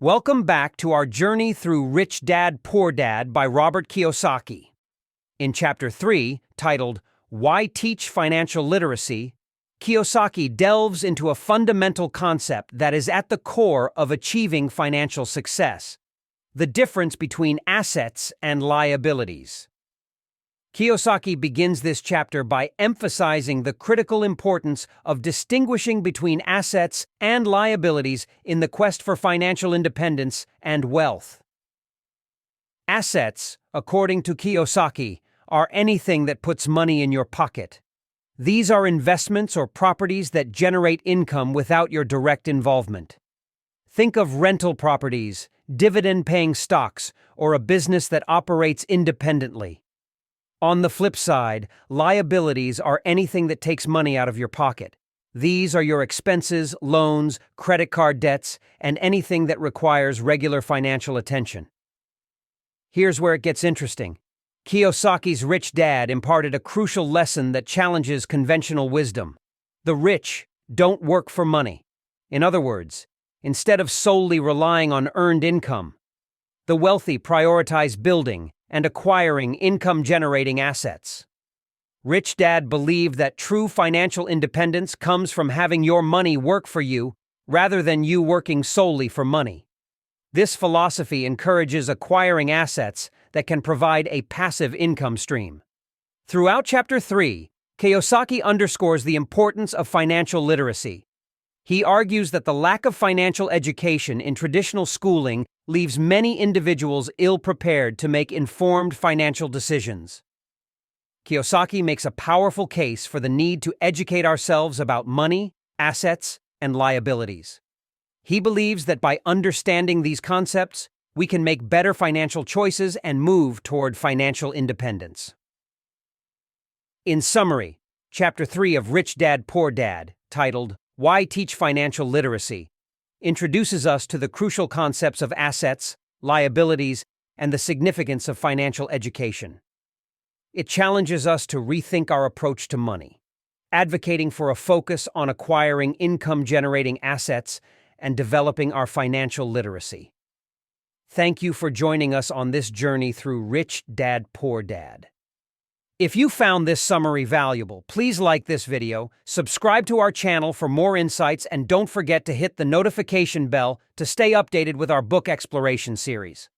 Welcome back to our journey through Rich Dad, Poor Dad by Robert Kiyosaki. In Chapter 3, titled, Why Teach Financial Literacy, Kiyosaki delves into a fundamental concept that is at the core of achieving financial success: the difference between assets and liabilities. Kiyosaki begins this chapter by emphasizing the critical importance of distinguishing between assets and liabilities in the quest for financial independence and wealth. Assets, according to Kiyosaki, are anything that puts money in your pocket. These are investments or properties that generate income without your direct involvement. Think of rental properties, dividend-paying stocks, or a business that operates independently. On the flip side, liabilities are anything that takes money out of your pocket. These are your expenses, loans, credit card debts, and anything that requires regular financial attention. Here's where it gets interesting. Kiyosaki's Rich Dad imparted a crucial lesson that challenges conventional wisdom. The rich don't work for money. In other words, instead of solely relying on earned income, the wealthy prioritize building and acquiring income-generating assets. Rich Dad believed that true financial independence comes from having your money work for you rather than you working solely for money. This philosophy encourages acquiring assets that can provide a passive income stream. Throughout Chapter 3, Kiyosaki underscores the importance of financial literacy. He argues that the lack of financial education in traditional schooling leaves many individuals ill-prepared to make informed financial decisions. Kiyosaki makes a powerful case for the need to educate ourselves about money, assets, and liabilities. He believes that by understanding these concepts, we can make better financial choices and move toward financial independence. In summary, Chapter 3 of Rich Dad, Poor Dad, titled, Why Teach Financial Literacy, introduces us to the crucial concepts of assets, liabilities, and the significance of financial education. It challenges us to rethink our approach to money, advocating for a focus on acquiring income-generating assets and developing our financial literacy. Thank you for joining us on this journey through Rich Dad, Poor Dad. If you found this summary valuable, please like this video, subscribe to our channel for more insights, and don't forget to hit the notification bell to stay updated with our book exploration series.